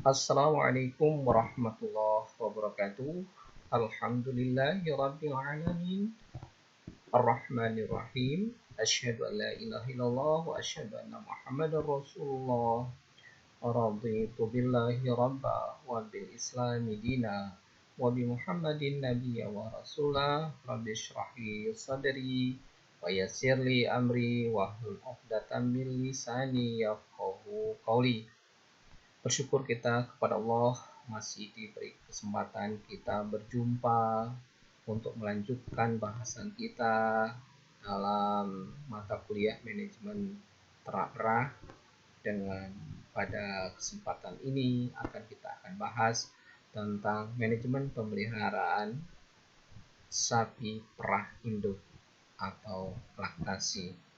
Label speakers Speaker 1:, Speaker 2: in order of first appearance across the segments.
Speaker 1: Assalamualaikum warahmatullahi wabarakatuh. Alhamdulillahirabbil alamin. Arrahmanirrahim. Asyhadu an la ilaha illallah wa asyhadu anna Muhammadar Rasulullah. Raditu billahi rabba wa bil islami dina wa bi Muhammadin nabiyya wa rasulah. Rabbi shrah li sadri wa yassir li amri wa hlul 'uqdatam min lisani yafqahu qawli. Bersyukur kita kepada Allah masih diberi kesempatan kita berjumpa untuk melanjutkan bahasan kita dalam mata kuliah manajemen ternak perah. Dengan pada kesempatan ini kita akan bahas tentang manajemen pemeliharaan sapi perah induk atau laktasi.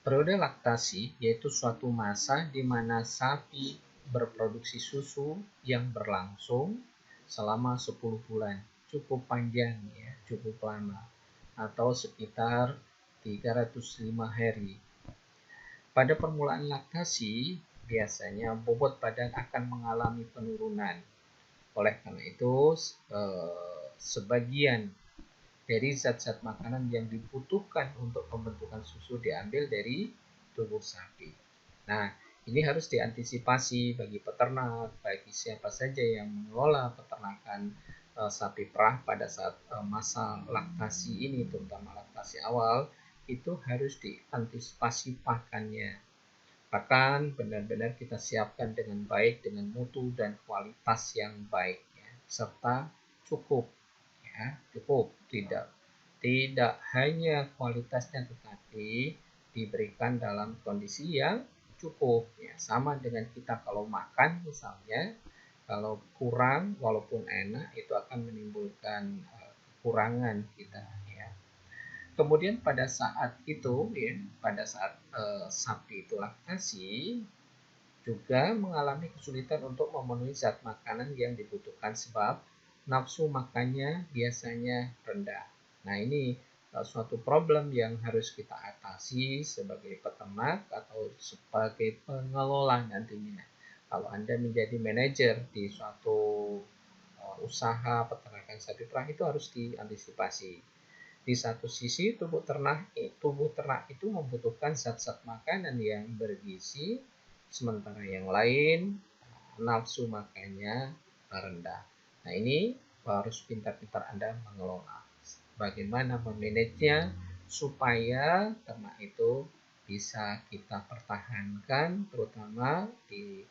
Speaker 1: Periode laktasi yaitu suatu masa di mana sapi berproduksi susu yang berlangsung selama 10 bulan. Cukup panjang ya, cukup lama. Atau sekitar 305 hari. Pada permulaan laktasi, biasanya bobot badan akan mengalami penurunan. Oleh karena itu, sebagian dari zat-zat makanan yang dibutuhkan untuk pembentukan susu diambil dari tubuh sapi. Nah, ini harus diantisipasi bagi peternak, bagi siapa saja yang mengelola peternakan sapi perah pada saat masa laktasi ini, terutama laktasi awal, itu harus diantisipasi pakannya. Bahkan benar-benar kita siapkan dengan baik, dengan mutu dan kualitas yang baik, ya, serta cukup. Ya, cukup, tidak hanya kualitasnya tetapi diberikan dalam kondisi yang cukup, ya. Sama dengan kita kalau makan misalnya, kalau kurang walaupun enak itu akan menimbulkan kekurangan kita, ya. Kemudian pada saat itu, ya, pada saat sapi itu laktasi juga mengalami kesulitan untuk memenuhi zat makanan yang dibutuhkan sebab nafsu makannya biasanya rendah. Nah, ini suatu problem yang harus kita atasi sebagai peternak atau sebagai pengelola nantinya. Kalau Anda menjadi manajer di suatu usaha peternakan sapi perah, itu harus diantisipasi. Di satu sisi tubuh ternak itu membutuhkan zat-zat makanan yang bergizi, sementara yang lain nafsu makannya rendah. Nah, ini harus pintar-pintar Anda mengelola. Bagaimana memanagenya supaya ternak itu bisa kita pertahankan, terutama di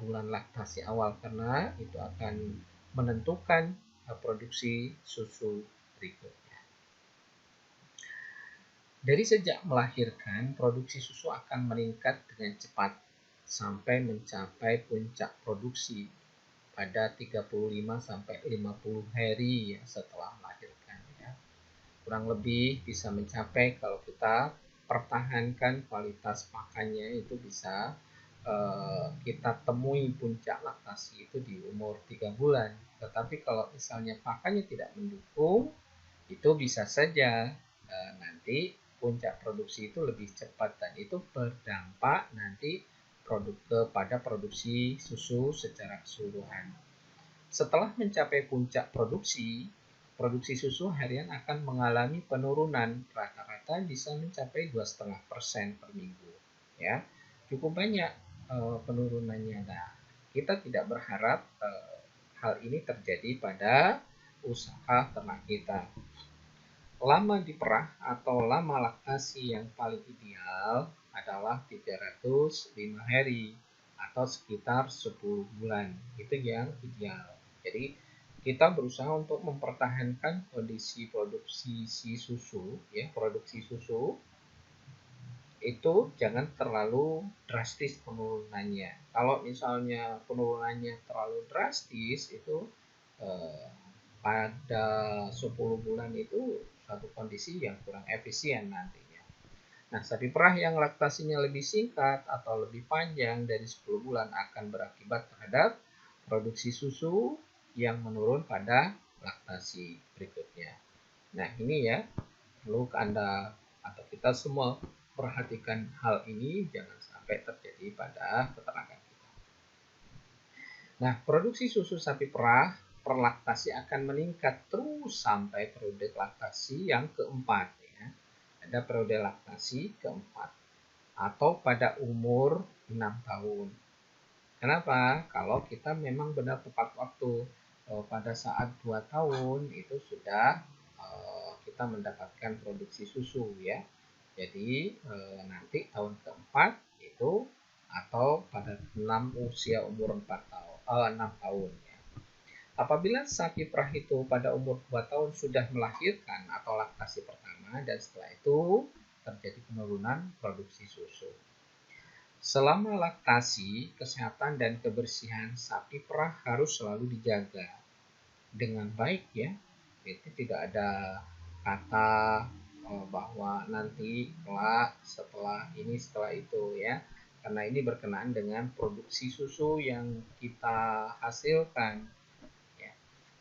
Speaker 1: bulan laktasi awal, karena itu akan menentukan produksi susu berikutnya. Dari sejak melahirkan, produksi susu akan meningkat dengan cepat sampai mencapai puncak produksi pada 35 sampai 50 hari ya, setelah melahirkan, ya. Kurang lebih bisa mencapai, kalau kita pertahankan kualitas pakannya, itu bisa kita temui puncak laktasi itu di umur 3 bulan. Tetapi kalau misalnya pakannya tidak mendukung, itu bisa saja nanti puncak produksi itu lebih cepat, dan itu berdampak nanti kepada produksi susu secara keseluruhan. Setelah mencapai puncak produksi susu harian akan mengalami penurunan, rata-rata bisa mencapai 2,5% per minggu, ya. Cukup banyak penurunannya. Nah, kita tidak berharap hal ini terjadi pada usaha ternak kita. Lama diperah atau lama laktasi yang paling ideal adalah 305 hari atau sekitar 10 bulan. Itu yang ideal. Jadi kita berusaha untuk mempertahankan kondisi produksi si susu, ya, produksi susu itu jangan terlalu drastis penurunannya. Kalau misalnya penurunannya terlalu drastis, itu pada 10 bulan itu satu kondisi yang kurang efisien nantinya. Nah, sapi perah yang laktasinya lebih singkat atau lebih panjang dari 10 bulan akan berakibat terhadap produksi susu yang menurun pada laktasi berikutnya. Nah, ini ya, perlu Anda atau kita semua perhatikan hal ini jangan sampai terjadi pada peternakan kita. Nah, produksi susu sapi perah perlaktasi akan meningkat terus sampai periode laktasi yang keempat ya. Ada periode laktasi keempat atau pada umur 6 tahun. Kenapa? Kalau kita memang benar tepat waktu pada saat 2 tahun itu sudah kita mendapatkan produksi susu ya. Jadi nanti tahun keempat itu atau pada usia umur 6 tahun ya. Apabila sapi perah itu pada umur 2 tahun sudah melahirkan atau laktasi pertama dan setelah itu terjadi penurunan produksi susu. Selama laktasi, kesehatan dan kebersihan sapi perah harus selalu dijaga dengan baik ya. Itu tidak ada kata bahwa nanti setelah ini setelah itu ya. Karena ini berkenaan dengan produksi susu yang kita hasilkan. Ya.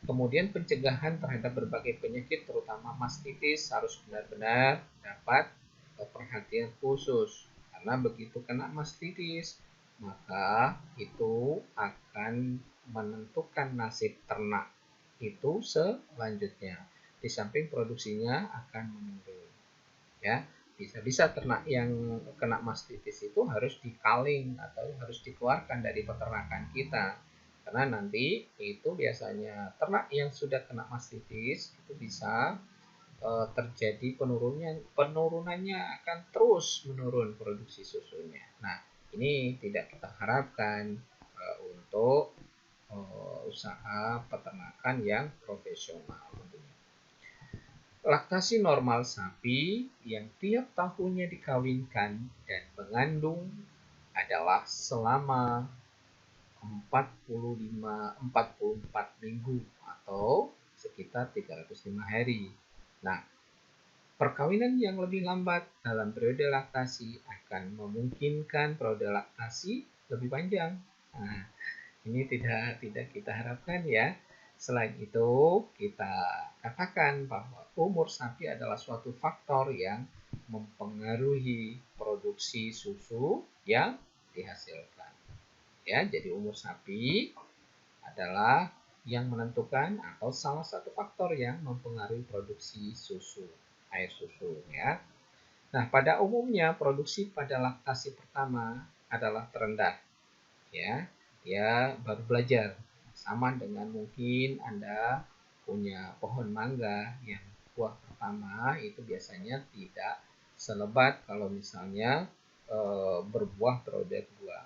Speaker 1: Kemudian pencegahan terhadap berbagai penyakit terutama mastitis harus benar-benar dapat perhatian khusus. Karena begitu kena mastitis, maka itu akan menentukan nasib ternak itu selanjutnya. Di samping produksinya akan menurun. Ya, bisa-bisa ternak yang kena mastitis itu harus dikaling atau harus dikeluarkan dari peternakan kita. Karena nanti itu biasanya ternak yang sudah kena mastitis itu bisa terjadi penurunannya akan terus menurun produksi susunya. Nah, ini tidak kita harapkan untuk usaha peternakan yang profesional. Laktasi normal sapi yang tiap tahunnya dikawinkan dan mengandung adalah selama 44 minggu atau sekitar 305 hari. Nah, perkawinan yang lebih lambat dalam periode laktasi akan memungkinkan periode laktasi lebih panjang. Nah, ini tidak kita harapkan ya. Selain itu, kita katakan bahwa umur sapi adalah suatu faktor yang mempengaruhi produksi susu yang dihasilkan. Ya, jadi umur sapi adalah yang menentukan atau salah satu faktor yang mempengaruhi produksi susu, air susu ya. Nah, pada umumnya produksi pada laktasi pertama adalah terendah ya. Dia baru belajar. Sama dengan mungkin Anda punya pohon mangga yang buah pertama itu biasanya tidak selebat kalau misalnya berbuah periode kedua.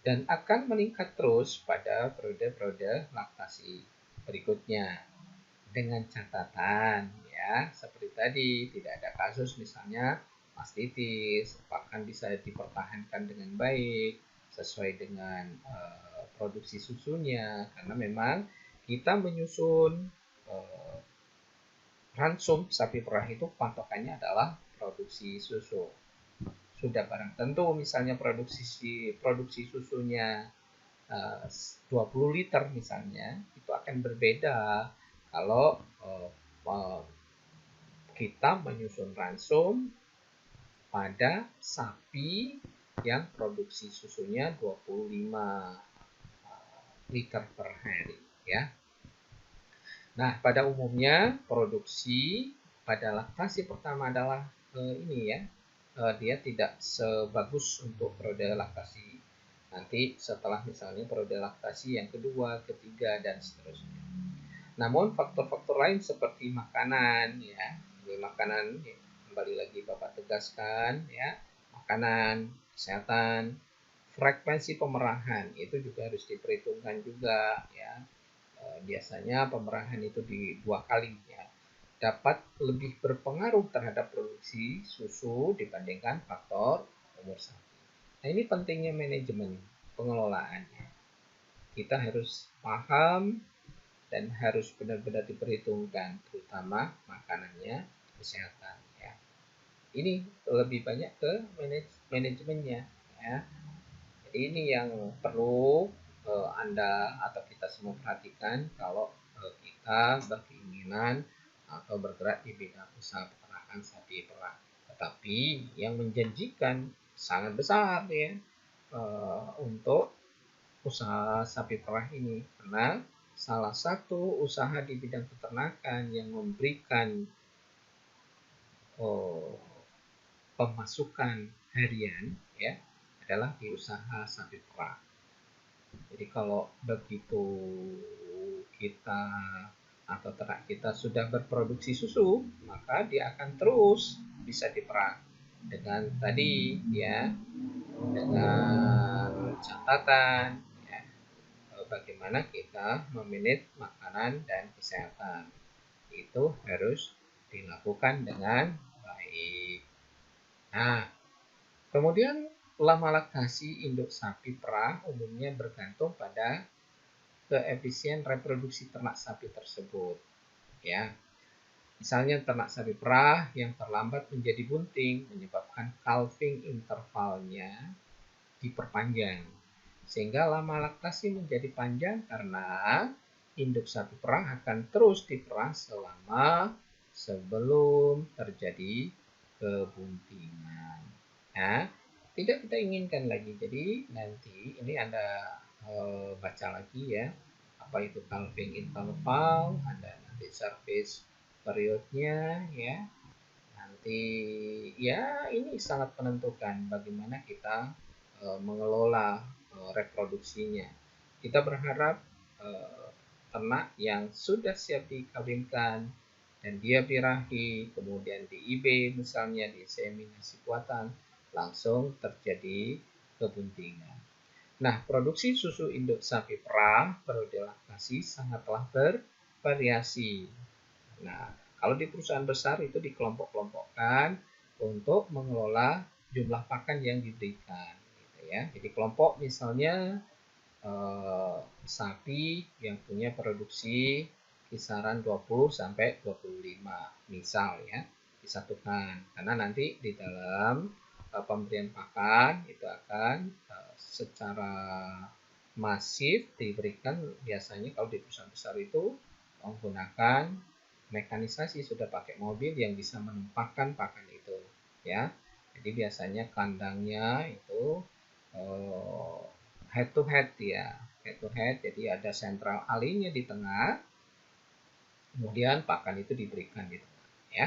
Speaker 1: Dan akan meningkat terus pada periode-periode laktasi berikutnya dengan catatan ya seperti tadi tidak ada kasus misalnya mastitis bahkan bisa dipertahankan dengan baik sesuai dengan produksi susunya karena memang kita menyusun ransum sapi perah itu patokannya adalah produksi susu. Sudah barang tentu misalnya produksi susunya 20 liter misalnya itu akan berbeda kalau kita menyusun ransum pada sapi yang produksi susunya 25 liter per hari ya. Nah, pada umumnya produksi pada laktasi pertama adalah ini ya. Dia tidak sebagus untuk periode laktasi nanti setelah misalnya periode laktasi yang kedua, ketiga dan seterusnya. Namun faktor-faktor lain seperti makanan ya, ini makanan ya, kembali lagi Bapak tegaskan ya, makanan, kesehatan, frekuensi pemerahan itu juga harus diperhitungkan juga ya. Biasanya pemerahan itu di 2 kali ya. Dapat lebih berpengaruh terhadap produksi susu dibandingkan faktor umur sapi. Nah, ini pentingnya manajemen pengelolaannya. Kita harus paham dan harus benar-benar diperhitungkan, terutama makanannya, kesehatan. Ya. Ini lebih banyak ke manajemennya. Ya. Jadi ini yang perlu Anda atau kita semua perhatikan kalau kita berkeinginan atau bergerak di bidang usaha peternakan sapi perah. tapi yang menjanjikan sangat besar ya untuk usaha sapi perah ini, karena salah satu usaha di bidang peternakan yang memberikan oh, pemasukan harian ya adalah di usaha sapi perah. Jadi kalau begitu kita atau ternak kita sudah berproduksi susu, maka dia akan terus bisa diperah dengan tadi ya, dengan catatan ya, bagaimana kita memanage makanan dan kesehatan. Itu harus dilakukan dengan baik. Nah, kemudian lama laktasi induk sapi perah umumnya bergantung pada keefisien reproduksi ternak sapi tersebut. Ya, misalnya ternak sapi perah yang terlambat menjadi bunting menyebabkan calving intervalnya diperpanjang, sehingga lama laktasi menjadi panjang karena induk sapi perah akan terus diperah selama sebelum terjadi kebuntingan. Nah, tidak kita inginkan lagi. Jadi nanti ini Anda baca lagi ya, apa itu calving interval, Anda nanti service periodnya ya. Nanti ya ini sangat menentukan bagaimana kita mengelola reproduksinya. Kita berharap ternak yang sudah siap dikawinkan dan dia birahi, kemudian di IB misalnya diinseminasi buatan, langsung terjadi kebuntingan. Nah, produksi susu induk sapi perah periode laktasi sangatlah bervariasi. Nah, kalau di perusahaan besar itu dikelompok-kelompokkan untuk mengelola jumlah pakan yang diberikan, gitu ya. Jadi kelompok misalnya sapi yang punya produksi kisaran 20 sampai 25 misal ya, disatukan karena nanti di dalam pemberian pakan itu akan secara masif diberikan. Biasanya kalau di perusahaan besar itu menggunakan mekanisasi, sudah pakai mobil yang bisa menempatkan pakan itu ya. Jadi biasanya kandangnya itu head to head ya, head to head, jadi ada sentral alinya di tengah, kemudian pakan itu diberikan di tengah ya.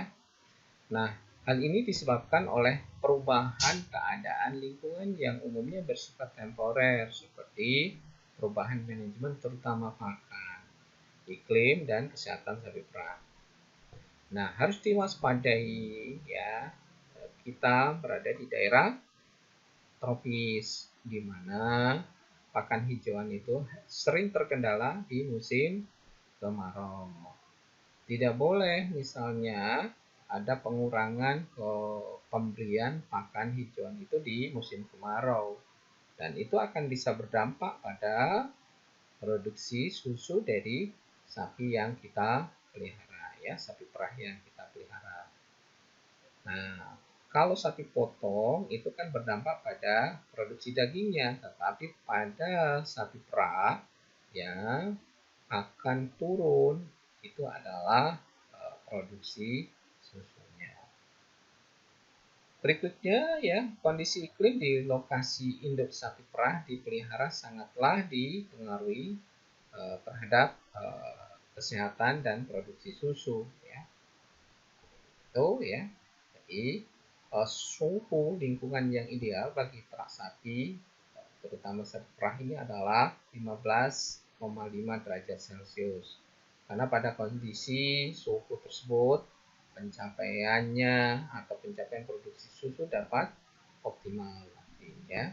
Speaker 1: Nah, hal ini disebabkan oleh perubahan keadaan lingkungan yang umumnya bersifat temporer seperti perubahan manajemen terutama pakan, iklim dan kesehatan sapi perah. Nah, harus diwaspadai ya, kita berada di daerah tropis di mana pakan hijauan itu sering terkendala di musim kemarau. Tidak boleh misalnya ada pengurangan pemberian pakan hijauan itu di musim kemarau, dan itu akan bisa berdampak pada produksi susu dari sapi yang kita pelihara ya, sapi perah yang kita pelihara. Nah, kalau sapi potong itu kan berdampak pada produksi dagingnya, tetapi pada sapi perah yang akan turun itu adalah produksi susunya. Berikutnya ya, kondisi iklim di lokasi induk sapi perah dipelihara sangatlah dipengaruhi terhadap kesehatan dan produksi susu ya. Itu ya. Jadi suhu lingkungan yang ideal bagi ternak sapi terutama sapi perah ini adalah 15,5 derajat Celcius. Karena pada kondisi suhu tersebut pencapaiannya atau pencapaian produksi susu dapat optimal ya.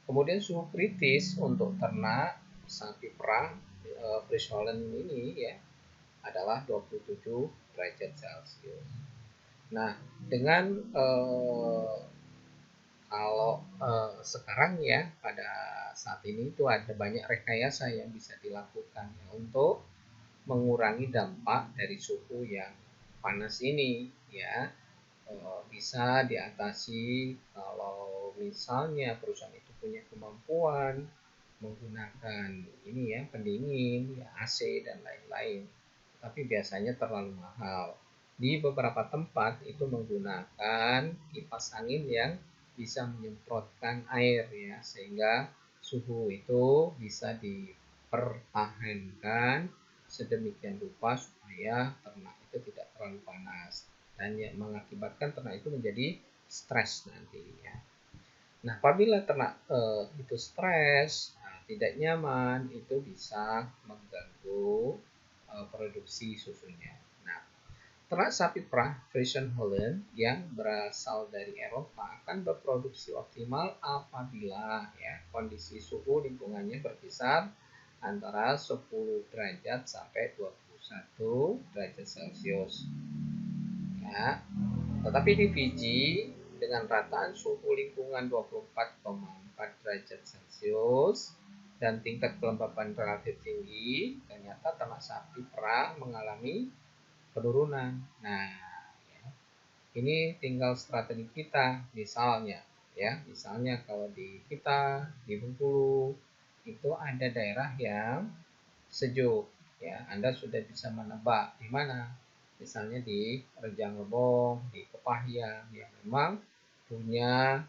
Speaker 1: Kemudian suhu kritis untuk ternak sapi perah Friesholland ini ya adalah 27 derajat Celcius. Nah, dengan kalau sekarang ya pada saat ini itu ada banyak rekayasa yang bisa dilakukan ya, untuk mengurangi dampak dari suhu yang panas ini ya. Bisa diatasi kalau misalnya perusahaan itu punya kemampuan menggunakan ini ya, pendingin, ya AC dan lain-lain. Tapi biasanya terlalu mahal. di beberapa tempat itu menggunakan kipas angin yang bisa menyemprotkan air ya, sehingga suhu itu bisa dipertahankan sedemikian rupa supaya ternak itu tidak terlalu panas dan yang mengakibatkan ternak itu menjadi stres nanti ya. Nah, apabila ternak itu stres, tidak nyaman, itu bisa mengganggu produksi susunya. Nah, ternak sapi perah Friesian Holland yang berasal dari Eropa akan berproduksi optimal apabila ya kondisi suhu lingkungannya berkisar antara 10 derajat sampai 21 derajat Celcius. Ya, tetapi di Fiji dengan rataan suhu lingkungan 24,4 derajat Celcius dan tingkat kelembapan relatif tinggi, ternyata ternak sapi perah mengalami penurunan. Nah, ya, ini tinggal strategi kita. Misalnya kalau di kita di Bengkulu itu ada daerah yang sejuk, ya Anda sudah bisa menebak di mana, misalnya di Rejang Lebong, di Kepahyang yang memang punya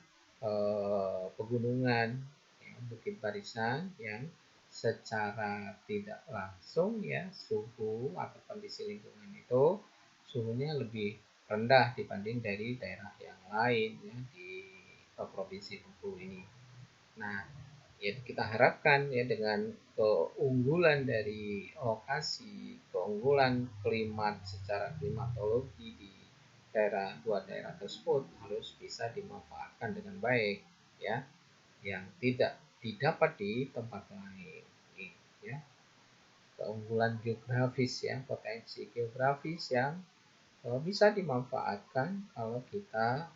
Speaker 1: pegunungan, ya, bukit barisan yang secara tidak langsung ya suhu atau kondisi lingkungan itu suhunya lebih rendah dibanding dari daerah yang lain ya di provinsi Bengkulu ini. Nah, ya kita harapkan ya dengan keunggulan dari lokasi, keunggulan klimat secara klimatologi di dua daerah tersebut harus bisa dimanfaatkan dengan baik ya, yang tidak didapat di tempat lain ya. Keunggulan geografis ya, potensi geografis yang bisa dimanfaatkan kalau kita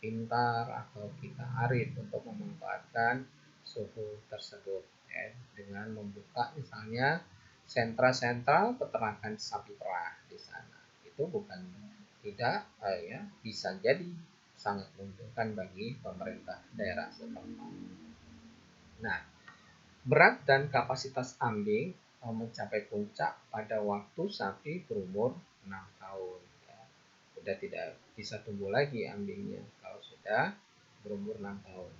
Speaker 1: pintar atau kita arif untuk memanfaatkan suhu tersebut ya, dengan membuka misalnya sentra-sentra peternakan sapi perah di sana. Itu bukan tidak ya, bisa jadi sangat menguntungkan bagi pemerintah daerah setempat. Nah, berat dan kapasitas ambing mencapai puncak pada waktu sapi berumur 6 tahun. Ya. Sudah tidak bisa tumbuh lagi ambingnya kalau sudah berumur 6 tahun.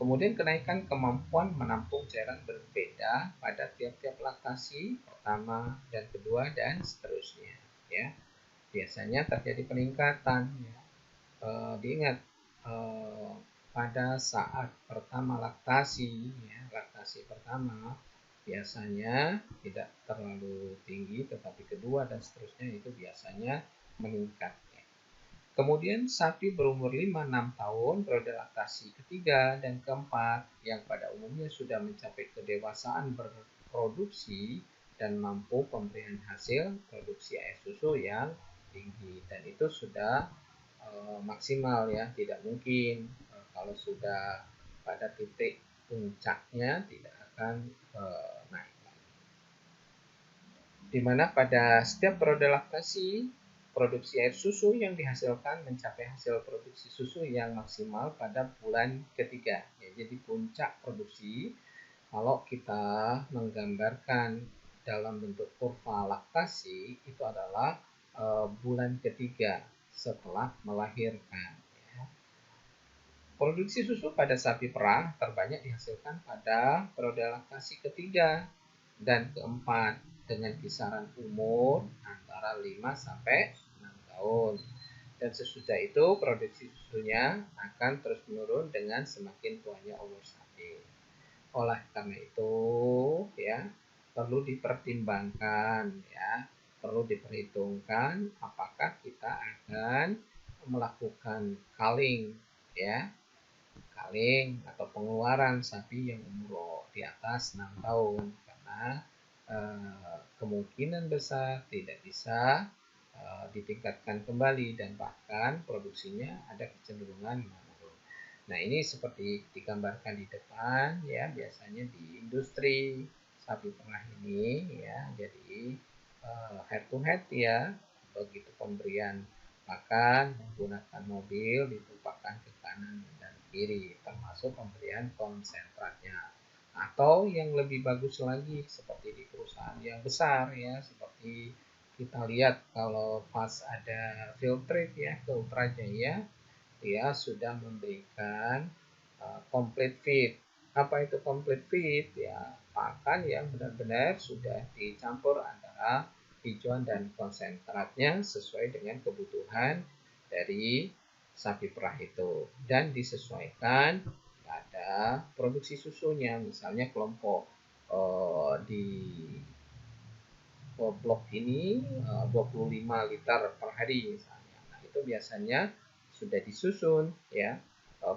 Speaker 1: Kemudian kenaikan kemampuan menampung cairan berbeda pada tiap-tiap laktasi pertama dan kedua dan seterusnya. Ya, biasanya terjadi peningkatan. Ya. Diingat pada saat pertama laktasi, ya, laktasi pertama biasanya tidak terlalu tinggi, tetapi kedua dan seterusnya itu biasanya meningkat. Kemudian sapi berumur 5-6 tahun periode laktasi ketiga dan keempat yang pada umumnya sudah mencapai kedewasaan berproduksi dan mampu pemberian hasil produksi air susu yang tinggi, dan itu sudah maksimal ya, tidak mungkin kalau sudah pada titik puncaknya tidak akan naik. Di mana pada setiap periode laktasi produksi air susu yang dihasilkan mencapai hasil produksi susu yang maksimal pada bulan ketiga. Ya, jadi puncak produksi kalau kita menggambarkan dalam bentuk kurva laktasi itu adalah bulan ketiga setelah melahirkan. Ya. Produksi susu pada sapi perah terbanyak dihasilkan pada periode laktasi ketiga dan keempat dengan kisaran umur antara 5 sampai 6 tahun. Dan sesudah itu produksi susunya akan terus menurun dengan semakin tuanya umur sapi. Oleh karena itu ya perlu dipertimbangkan ya, perlu diperhitungkan apakah kita akan melakukan culling ya, culling atau pengeluaran sapi yang umur di atas 6 tahun karena kemungkinan besar tidak bisa ditingkatkan kembali dan bahkan produksinya ada kecenderungan menurun. Nah, ini seperti digambarkan di depan ya, biasanya di industri sapi perah ini ya, jadi head to head ya, begitu pemberian makan menggunakan mobil ditumpahkan ke kanan dan kiri, termasuk pemberian konsentratnya. Atau yang lebih bagus lagi seperti di perusahaan yang besar ya, seperti Kita lihat kalau pas ada filtrate ya, ke Ultrajaya, dia sudah memberikan complete feed. Apa itu complete feed? Ya, pakan yang benar-benar sudah dicampur antara hijauan dan konsentratnya sesuai dengan kebutuhan dari sapi perah itu, dan disesuaikan pada produksi susunya. Misalnya kelompok di blok ini 25 liter per hari misalnya. Nah, itu biasanya sudah disusun ya,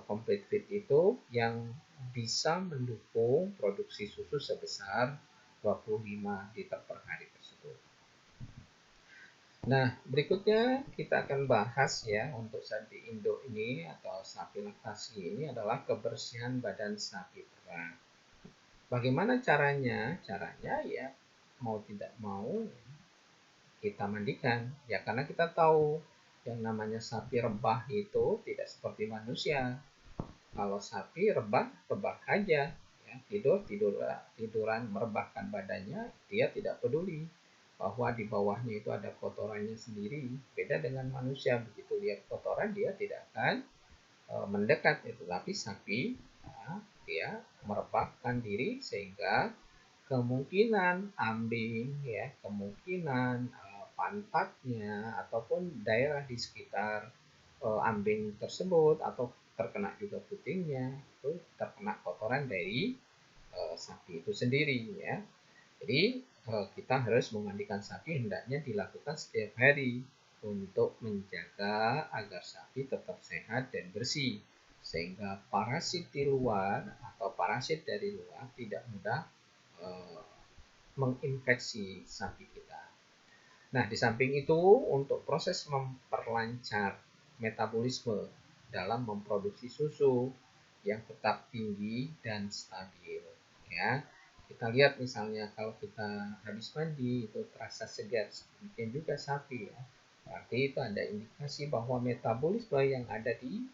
Speaker 1: complete feed itu yang bisa mendukung produksi susu sebesar 25 liter per hari tersebut. Nah, berikutnya kita akan bahas ya, untuk sapi induk ini atau sapi laktasi ini adalah kebersihan badan sapi perah. Bagaimana caranya? Caranya ya mau tidak mau kita mandikan ya, karena kita tahu yang namanya sapi rebah itu tidak seperti manusia. Kalau sapi rebah rebah aja ya, tiduran merebahkan badannya, dia tidak peduli bahwa di bawahnya itu ada kotorannya sendiri. Beda dengan manusia, begitu lihat kotoran dia tidak akan mendekat itu. Tapi sapi ya, dia merebahkan diri sehingga kemungkinan ambing ya, kemungkinan pantatnya ataupun daerah di sekitar ambing tersebut atau terkena juga putingnya itu terkena kotoran dari sapi itu sendiri ya. Jadi kita harus memandikan sapi, hendaknya dilakukan setiap hari untuk menjaga agar sapi tetap sehat dan bersih, sehingga parasit di luar atau parasit dari luar tidak mudah menginfeksi sapi kita. Nah, di samping itu untuk proses memperlancar metabolisme dalam memproduksi susu yang tetap tinggi dan stabil ya. Kita lihat misalnya kalau kita habis mandi itu terasa segar, demikian juga sapi ya. Berarti itu ada indikasi bahwa metabolisme yang ada di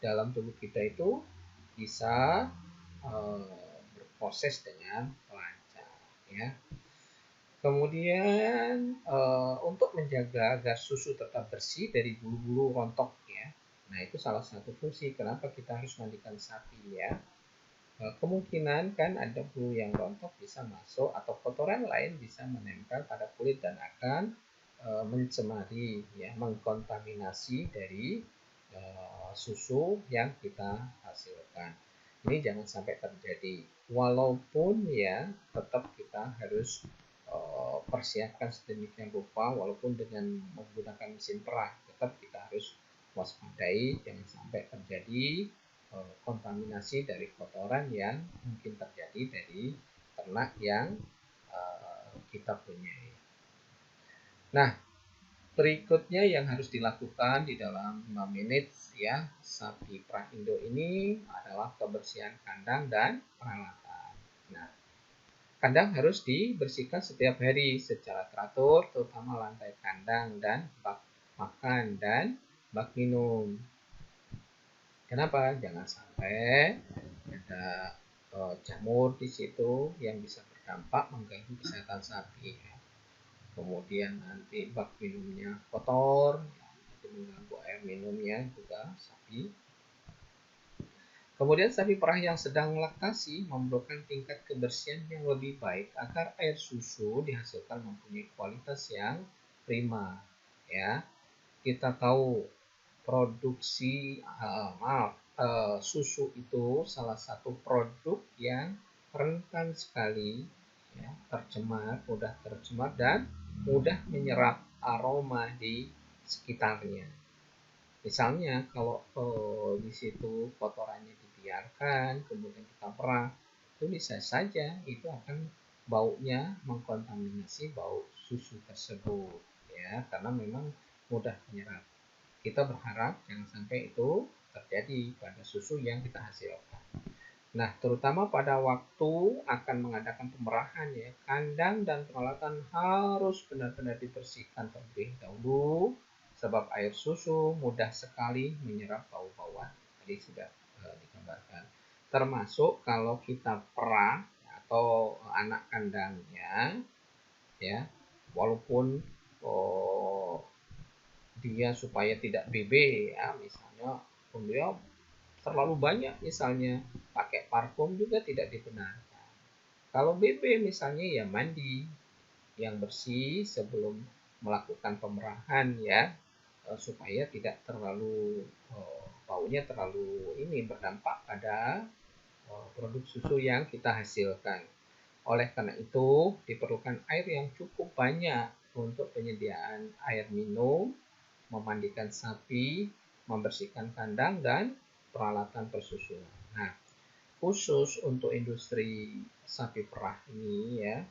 Speaker 1: dalam tubuh kita itu bisa berproses dengan lancar ya. Kemudian untuk menjaga agar susu tetap bersih dari bulu-bulu rontok ya. Nah, itu salah satu fungsi kenapa kita harus mandikan sapi ya. Kemungkinan kan ada bulu yang rontok bisa masuk atau kotoran lain bisa menempel pada kulit dan akan mencemari ya, mengkontaminasi dari susu yang kita hasilkan. Ini jangan sampai terjadi. Walaupun ya tetap kita harus persiapkan sedemikian rupa, walaupun dengan menggunakan mesin perah, tetap kita harus waspadai jangan sampai terjadi kontaminasi dari kotoran yang mungkin terjadi dari ternak yang kita punyai. Nah, berikutnya yang harus dilakukan di dalam 5 menit ya sapi perah induk ini adalah kebersihan kandang dan peralatan. Nah, kandang harus dibersihkan setiap hari secara teratur, terutama lantai kandang dan bak makan dan bak minum. Kenapa? Jangan sampai ada jamur di situ yang bisa berdampak mengganggu kesehatan sapi. Kemudian nanti bak minumnya kotor, itu mengganggu air minumnya juga sapi. Kemudian sapi perah yang sedang laktasi memerlukan tingkat kebersihan yang lebih baik agar air susu dihasilkan mempunyai kualitas yang prima. Ya, kita tahu produksi susu itu salah satu produk yang rentan sekali ya, mudah tercemar dan mudah menyerap aroma di sekitarnya. Misalnya kalau di situ kotorannya dibiarkan, kemudian kita perah, itu bisa saja itu akan baunya mengkontaminasi bau susu tersebut ya, karena memang mudah menyerap. Kita berharap jangan sampai itu terjadi pada susu yang kita hasilkan. Nah, terutama pada waktu akan mengadakan pemerahan ya, kandang dan peralatan harus benar-benar dibersihkan terlebih dahulu, sebab air susu mudah sekali menyerap bau-bauan. Tadi sudah digambarkan. Termasuk kalau kita perah atau anak kandangnya ya, walaupun oh, dia supaya tidak BB ya, misalnya dia terlalu banyak misalnya pakai parfum juga tidak dibenarkan. Kalau BB misalnya ya mandi yang bersih sebelum melakukan pemerahan ya, supaya tidak terlalu baunya terlalu ini berdampak pada produk susu yang kita hasilkan. Oleh karena itu, diperlukan air yang cukup banyak untuk penyediaan air minum, memandikan sapi, membersihkan kandang, dan peralatan persusuan. Nah, khusus untuk industri sapi perah ini ya,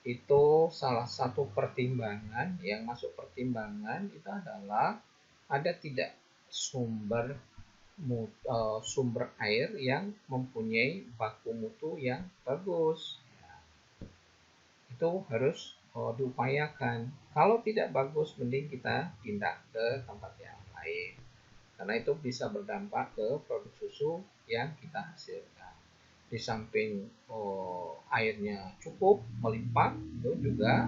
Speaker 1: itu salah satu pertimbangan yang masuk pertimbangan itu adalah ada tidak sumber sumber air yang mempunyai baku mutu yang bagus. Itu harus diupayakan. Kalau tidak bagus, mending kita pindah ke tempat yang lain. Karena itu bisa berdampak ke produk susu yang kita hasilkan. Di samping airnya cukup melimpah, itu juga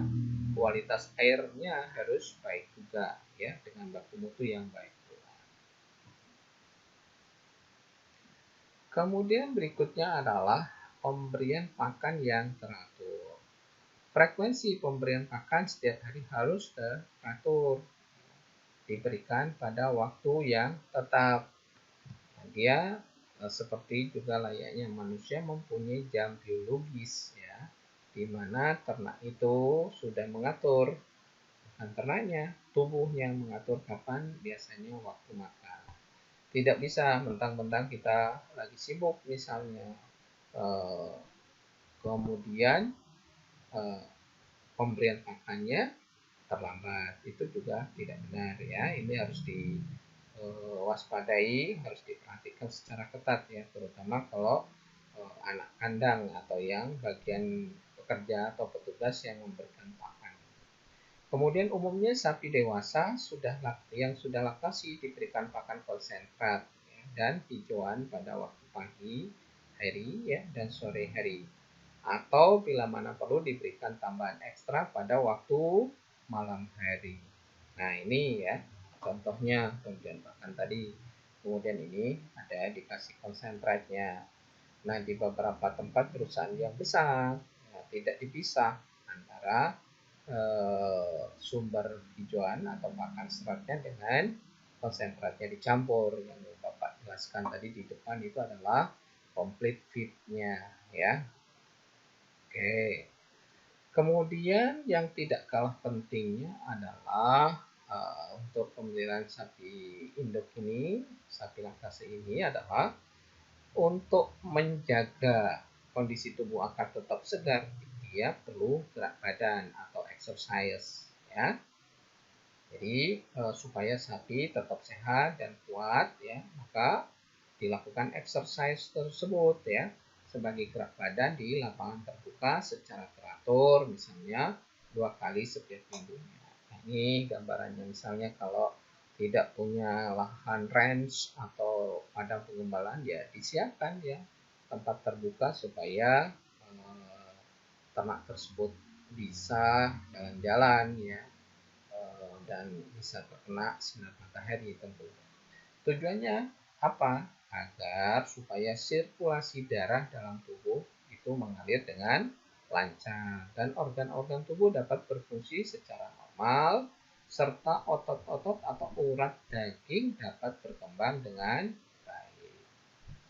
Speaker 1: kualitas airnya harus baik juga ya, dengan baku mutu yang baik. Kemudian berikutnya adalah pemberian pakan yang teratur. Frekuensi pemberian pakan setiap hari harus teratur, diberikan pada waktu yang tetap. Dia seperti juga layaknya manusia mempunyai jam biologis ya, di mana ternak itu sudah mengatur, bukan ternaknya, tubuh yang mengatur kapan biasanya waktu makan. Tidak bisa mentang-mentang kita lagi sibuk misalnya, kemudian pemberian pakannya terlambat, itu juga tidak benar ya. Ini harus diwaspadai, harus diperhatikan secara ketat ya, terutama kalau anak kandang atau yang bagian pekerja atau petugas yang memberikan pakan. Kemudian umumnya sapi dewasa yang sudah laktasi diberikan pakan konsentrat ya, dan hijauan pada waktu pagi hari ya, dan sore hari. Atau bila mana perlu diberikan tambahan ekstra pada waktu malam hari. Nah ini ya contohnya pemberian pakan tadi. Kemudian ini ada dikasih konsentratnya. Nah di beberapa tempat perusahaan yang besar ya, tidak dipisah antara sumber hijauan atau pakan seratnya dengan konsentratnya dicampur. Yang Bapak jelaskan tadi di depan itu adalah complete feed-nya ya. Oke. Kemudian yang tidak kalah pentingnya adalah untuk pemeliharaan sapi induk ini, sapi laktase ini adalah untuk menjaga kondisi tubuh agar tetap segar, dia perlu gerak badan atau exercise ya. Jadi supaya sapi tetap sehat dan kuat ya, maka dilakukan exercise tersebut ya, sebagai gerak badan di lapangan terbuka secara teratur, misalnya 2 kali setiap minggunya. Nah, ini gambarannya, misalnya kalau tidak punya lahan range atau padang pengembalaan ya disiapkan ya tempat terbuka supaya ternak tersebut bisa jalan-jalan ya, dan bisa terkena sinar matahari tentunya. Tujuannya apa? Agar supaya sirkulasi darah dalam tubuh itu mengalir dengan lancar dan organ-organ tubuh dapat berfungsi secara normal, serta otot-otot atau urat daging dapat berkembang dengan baik.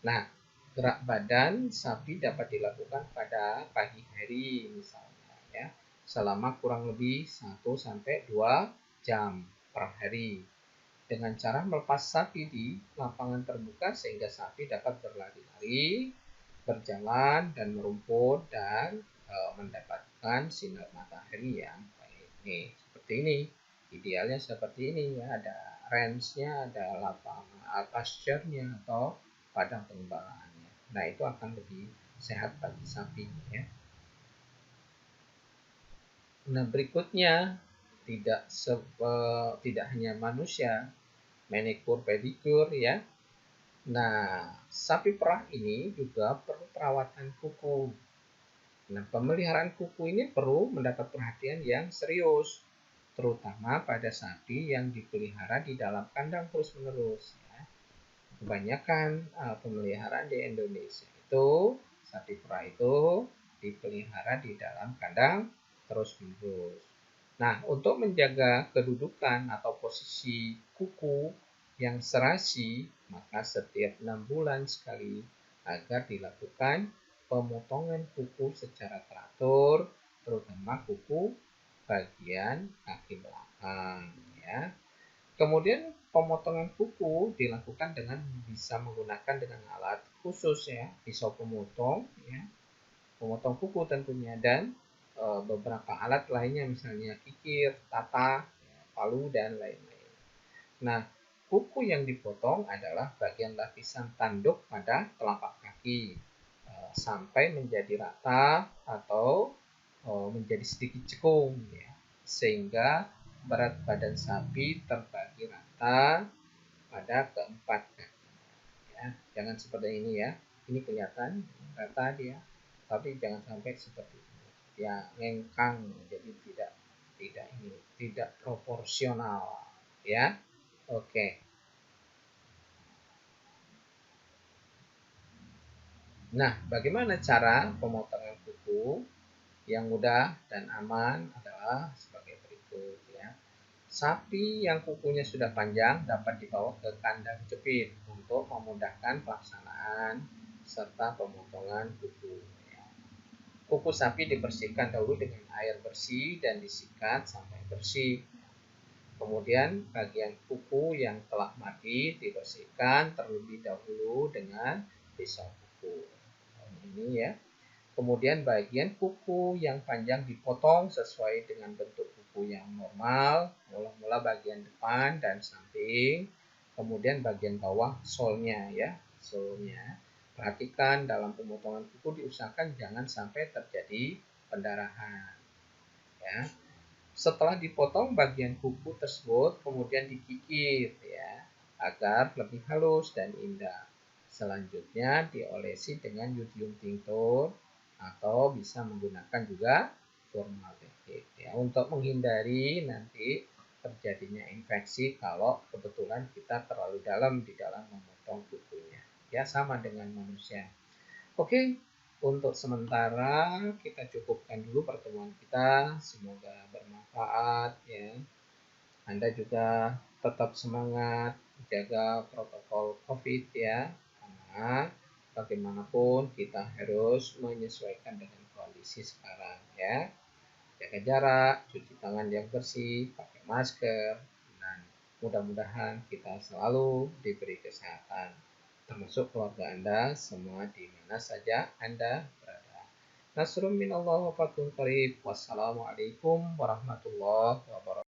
Speaker 1: Nah, gerak badan sapi dapat dilakukan pada pagi hari misalnya ya, selama kurang lebih 1-2 jam per hari, dengan cara melepas sapi di lapangan terbuka sehingga sapi dapat berlari-lari, berjalan dan merumput dan mendapatkan sinar matahari yang baik. Nih, seperti ini. Idealnya seperti ini ya, ada range-nya, ada lapangan pasture-nya atau padang pengembalaannya. Nah, itu akan lebih sehat bagi sapi ya. Nah, berikutnya tidak hanya manusia, manikur pedikur ya. Nah, sapi perah ini juga perlu perawatan kuku. Nah, pemeliharaan kuku ini perlu mendapat perhatian yang serius. terutama pada sapi yang dipelihara di dalam kandang terus-menerus. Ya. Kebanyakan pemeliharaan di Indonesia itu sapi perah itu dipelihara di dalam kandang terus-menerus. Nah, untuk menjaga kedudukan atau posisi kuku yang serasi, maka setiap 6 bulan sekali agar dilakukan pemotongan kuku secara teratur, terutama kuku bagian kaki belakang. Ya. Kemudian pemotongan kuku dilakukan dengan bisa menggunakan dengan alat khusus ya, pisau pemotong ya, pemotong kuku tentunya dan beberapa alat lainnya misalnya kikir, tata, ya, palu dan lain-lain. Nah, kuku yang dipotong adalah bagian lapisan tanduk pada telapak kaki sampai menjadi rata atau menjadi sedikit cekung ya, sehingga berat badan sapi terbagi rata pada keempat kaki ya. Jangan seperti ini ya, ini kelihatan rata dia, tapi jangan sampai seperti ini ya, ngengkang, jadi tidak proporsional ya. Oke. Nah, bagaimana cara pemotongan kuku yang mudah dan aman adalah sebagai berikut ya. Sapi yang kukunya sudah panjang dapat dibawa ke kandang jepit untuk memudahkan pelaksanaan serta pemotongan kuku. Ya. Kuku sapi dibersihkan dahulu dengan air bersih dan disikat sampai bersih. Kemudian bagian kuku yang telah mati dibersihkan terlebih dahulu dengan pisau kuku. Ini ya. Kemudian bagian kuku yang panjang dipotong sesuai dengan bentuk kuku yang normal, mula-mula bagian depan dan samping, kemudian bagian bawah solnya ya, solnya. Perhatikan dalam pemotongan kuku diusahakan jangan sampai terjadi pendarahan. Ya. Setelah dipotong bagian kuku tersebut kemudian dikikir ya, agar lebih halus dan indah. Selanjutnya diolesi dengan yodium tinctur atau bisa menggunakan juga formaldehyde ya, untuk menghindari nanti terjadinya infeksi kalau kebetulan kita terlalu dalam di dalam memotong kukunya. Ya, sama dengan manusia. Oke, untuk sementara kita cukupkan dulu pertemuan kita. Semoga bermanfaat ya. Anda juga tetap semangat jaga protokol COVID ya. Karena bagaimanapun kita harus menyesuaikan dengan kondisi sekarang ya. Jaga jarak, cuci tangan yang bersih, pakai masker, dan mudah-mudahan kita selalu diberi kesehatan, termasuk keluarga Anda semua di mana saja Anda berada. Nasrun minallah wa fathun qarib. Wassalamualaikum warahmatullahi wabarakatuh.